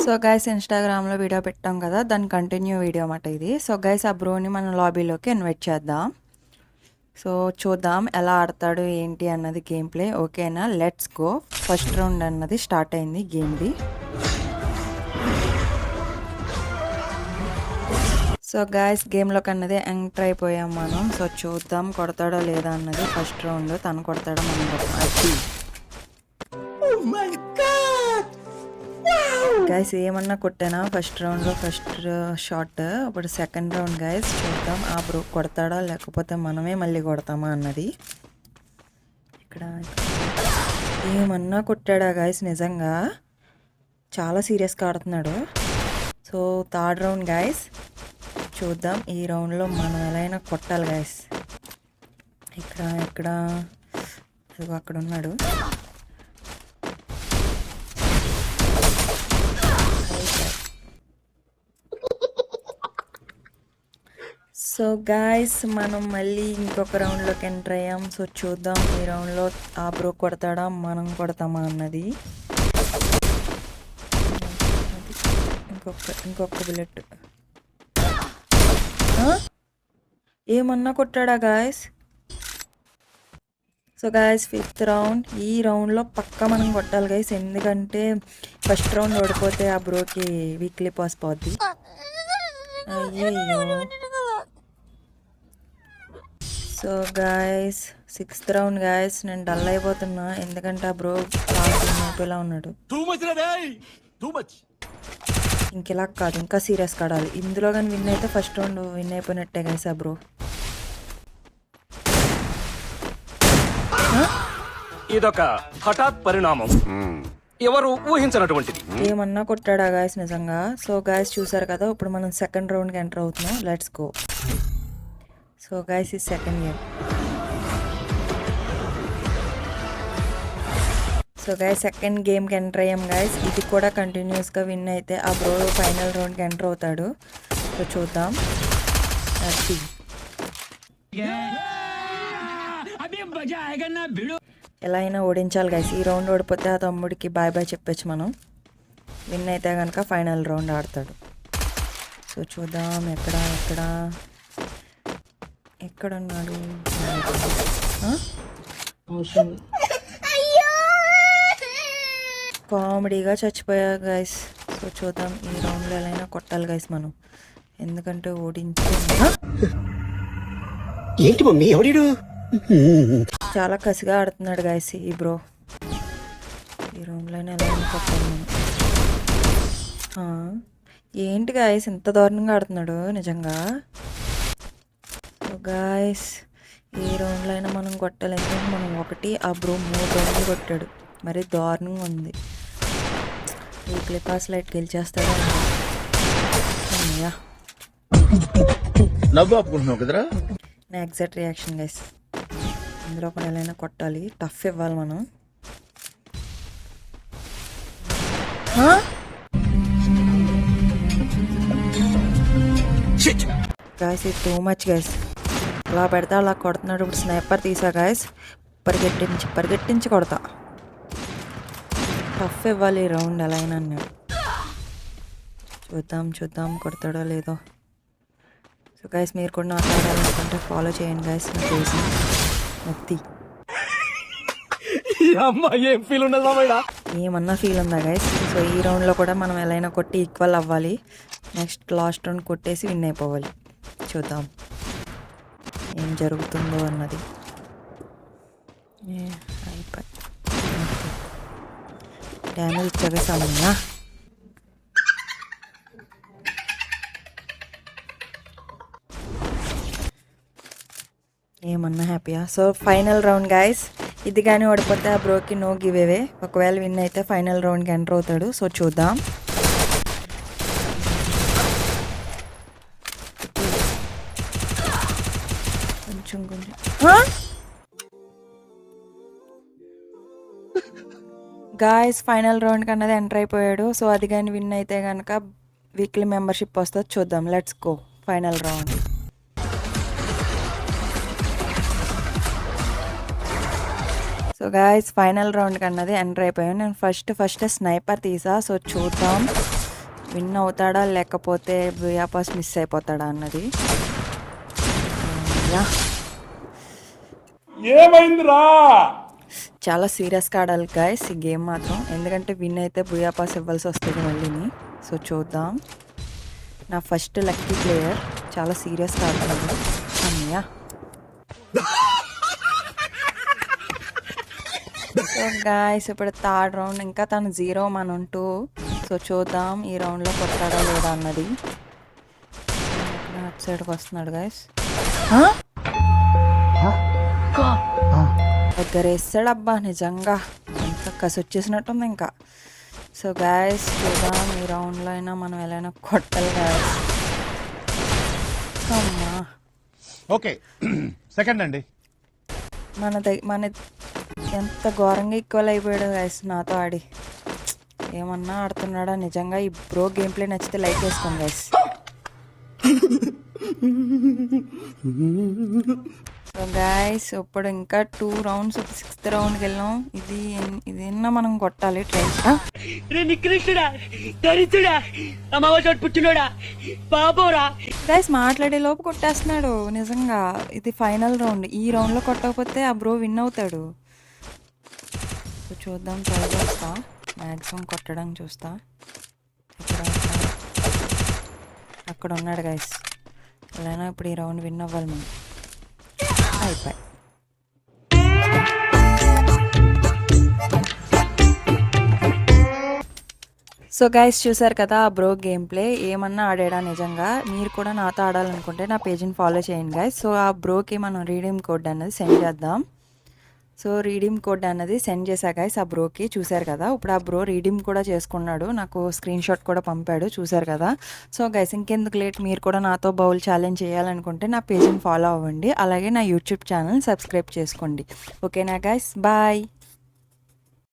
So guys ఇన్స్టాగ్రామ్లో video పెట్టాం కదా, దాని కంటిన్యూ వీడియో అన్నమాట ఇది. సో గైస్ ఆ బ్రోని మనం లాబీలోకి ఇన్వైట్ చేద్దాం. సో చూద్దాం ఎలా ఆడతాడు ఏంటి అన్నది గేమ్ ప్లే. ఓకేనా, లెట్స్ గో. ఫస్ట్ రౌండ్ అన్నది స్టార్ట్ అయింది గేమ్ది. సో గాయస్ గేమ్లోకి అన్నది ఎంటర్ అయిపోయాం మనం. సో చూద్దాం కొడతాడో లేదా అన్నది. ఫస్ట్ రౌండ్ తను కొడతాడో మనం కొడతాం. అది గైస్ ఏమన్నా కొట్టానా ఫస్ట్ రౌండ్లో ఫస్ట్ షాట్. ఇప్పుడు సెకండ్ రౌండ్ గైస్ చూద్దాం ఆ బ్రో కొడతాడా లేకపోతే మనమే మళ్ళీ కొడతామా అన్నది. ఇక్కడ ఏమన్నా కొట్టాడా గైస్, నిజంగా చాలా సీరియస్గా ఆడుతున్నాడు. సో థర్డ్ రౌండ్ గైస్ చూద్దాం. ఈ రౌండ్లో మనం ఎలా అయినా కొట్టాలి గైస్. ఇక్కడ అక్కడ ఉన్నాడు. సో గాయస్ మనం మళ్ళీ ఇంకొక రౌండ్లోకి ఎంటర్ అయ్యాం. సో చూద్దాం ఈ రౌండ్లో ఆ బ్రో కొడతాడా మనం కొడతామా అన్నది. ఇంకొక బుల్లెట్. ఏమన్నా కొట్టాడా guys. So guys fifth round. ఈ రౌండ్లో పక్కా మనం కొట్టాలి గైస్, ఎందుకంటే ఫస్ట్ రౌండ్ ఓడిపోతే ఆ బ్రోకి వీక్లీ పాస్ పోద్ది. అయ్యో. So guys sixth round guys. నేను డల్ అయిపోతున్నా ఎందుకంటే ఆ బ్రో చాలా ఉన్నాడు. ఇంకెలా కాదు, ఇంకా సీరియస్ కాడాలి. ఇందులో కానీ విన్ అయితే ఫస్ట్ రౌండ్ విన్ అయిపోయినట్టే గైస్. ఆ బ్రో ఇదొక హఠాత్ పరిణామం, ఎవరు ఊహించినటువంటిది. ఏమన్నా కొట్టాడా గాయస్ నిజంగా. సో గాయస్ చూసారు కదా, ఇప్పుడు మనం సెకండ్ రౌండ్కి ఎంటర్ అవుతున్నాం. Let's go. సో గైస్ ఈ second game. So guys second గేమ్కి ఎంటర్ అయ్యాం గైస్. ఇది కూడా కంటిన్యూస్గా విన్ అయితే ఆ బ్రో ఫైనల్ రౌండ్కి ఎంటర్ అవుతాడు. సో చూద్దాం. ఎలా అయినా ఓడించాలి గైస్. ఈ రౌండ్ ఓడిపోతే ఆ తమ్ముడికి బాయ్ బాయ్ చెప్పచ్చు మనం. విన్ అయితే కనుక ఫైనల్ రౌండ్ ఆడతాడు. సో చూద్దాం ఎక్కడున్నాడు. కామెడీగా చచ్చిపోయా గైస్. సో చూద్దాం ఈ రౌండ్లో ఎలా అయినా కొట్టాలి గైస్ మనం, ఎందుకంటే ఏంటి మమ్మీ ఎవడు చాలా కసిగా ఆడుతున్నాడు గైస్ ఈ బ్రో. ఈ రౌండ్లో ఎలా అయినా కొట్టాలి మనం. ఏంటి గైస్ ఇంత దారుణంగా ఆడుతున్నాడు నిజంగా. గాయస్ ఈ రౌండ్లో అయినా మనం కొట్టాలి, ఎందుకంటే మనం ఒకటి ఆ బ్రో 3 రౌండ్లు కొట్టాడు. మరి దారుణంగా ఉంది. వీక్లీ పాస్ లైట్ గెలిచేస్తాడా. నా ఎగ్జాక్ట్ రియాక్షన్ గైస్. ఇందులో ఒక నెలైనా కొట్టాలి, టఫ్ ఇవ్వాలి మనం. గాయస్ ఇది టూ మచ్ గైస్. అలా పెడతా అలా కొడుతున్నాడు. ఇప్పుడు స్నైపర్ తీసా గాయస్, పరిగెట్టించి కొడతా. టఫ్ ఇవ్వాలి ఈ రౌండ్ ఎలా అయినా. చూద్దాం కొడతాడో లేదో. సో గాయస్ మీరు కూడా నాకు ఆడాలనుకుంటే ఫాలో చేయండి గాయస్. నా పేజ్ నత్తి. ఏమన్నా ఫీల్ ఉందా గైస్. సో ఈ రౌండ్లో కూడా మనం ఎలా అయినా కొట్టి ఈక్వల్ అవ్వాలి. నెక్స్ట్ లాస్ట్ రౌండ్ కొట్టేసి విన్ అయిపోవాలి. చూద్దాం ఏం జరుగుతుందో అన్నది. డ్యామేజ్ ఇచ్చాక సమన్నా ఏమన్నా హ్యాపీయా. So final round guys. ఇది కానీ ఓడిపోతే ఆ బ్రోకి నో గివ్ అవే. ఒకవేళ విన్ అయితే ఫైనల్ రౌండ్కి ఎంటర్ అవుతాడు. సో చూద్దాం. గాయస్ ఫైనల్ రౌండ్ కన్నది ఎంటర్ అయిపోయాడు. సో అది కానీ విన్ అయితే కనుక వీక్లీ మెంబర్షిప్ వస్తుంది. చూద్దాం. Let's go final round. So guys final round కన్నది ఎంటర్ అయిపోయాను. నేను ఫస్ట్ స్నైపర్ తీసా. సో చూద్దాం విన్ అవుతాడా లేకపోతే బుయాపాస్ మిస్ అయిపోతాడా అన్నది. యా, చాలా సీరియస్గా ఆడాలి గైస్ ఈ గేమ్ మాత్రం, ఎందుకంటే విన్ అయితే బుయాపాస్ ఇవ్వాల్సి వస్తుంది మళ్ళీని. సో చూద్దాం. నా ఫస్ట్ లక్కీ ప్లేయర్, చాలా సీరియస్గా ఆడుతున్నాడు. అమ్మయ్యా. సో గాయస్ ఇప్పుడు థర్డ్ రౌండ్, ఇంకా తను 0 మనం 2. సో చూద్దాం ఈ రౌండ్లో కొట్టాడా లేదా అన్నది. అటు సైడ్కి వస్తున్నాడు గాయస్. దగ్గర వేస్తాడు అబ్బా, నిజంగా అంత కసి వచ్చేసినట్టుంది ఇంకా. సో గాయస్ చూద్దాం ఈ రౌండ్లో అయినా మనం ఎలా అయినా కొట్టాలి గాయస్. అమ్మా ఓకే సెకండ్ అండి. మన ఎంత ఘోరంగా ఈక్వల్ అయిపోయాడు గైస్ నాతో ఆడి. ఏమన్నా ఆడుతున్నాడా నిజంగా. ఈ బ్రో గేమ్ ప్లే నచ్చితే లైక్ వేసుకోండి గైస్. సో గైస్ ఇప్పుడు ఇంకా 2 రౌండ్స్, 6th రౌండ్కి వెళ్ళాం. ఇది మనం కొట్టాలి ట్రైన్. గైస్ మాట్లాడే లోపు కొట్టేస్తున్నాడు నిజంగా. ఇది ఫైనల్ రౌండ్, ఈ రౌండ్లో కొట్టకపోతే ఆ బ్రో విన్ అవుతాడు. సో చూద్దాం, ట్రై చేస్తా, మ్యాక్సిమం కొట్టడానికి చూస్తా. అక్కడ ఉన్నాడు గైస్. ఎలా ఇప్పుడు ఈ రౌండ్ విన్ అవ్వాలి మనం. అయిపోయి. సో గైస్ చూసారు కదా ఆ బ్రో గేమ్ ప్లే. ఏమన్నా ఆడాడా నిజంగా. మీరు కూడా నాతో ఆడాలనుకుంటే నా పేజ్ని ఫాలో చేయండి గైస్. సో ఆ బ్రోకి మనం రీడీమ్ కోడ్ అన్నది సెండ్ చేద్దాం. సో రీడీమ్ కోడ్ అన్నది సెండ్ చేశా గైస్ ఆ బ్రోకి. చూసారు కదా ఇప్పుడు ఆ బ్రో రీడీమ్ కూడా చేసుకున్నాడు, నాకు స్క్రీన్ షాట్ కూడా పంపాడు. చూసారు కదా. సో గైస్ ఇంకెందుకు లేట్, మీరు కూడా నాతో బౌల్ ఛాలెంజ్ చేయాలనుకుంటే నా పేజ్ని ఫాలో అవ్వండి. అలాగే నా యూట్యూబ్ ఛానల్ సబ్స్క్రైబ్ చేసుకోండి. ఓకేనా గైస్, బాయ్.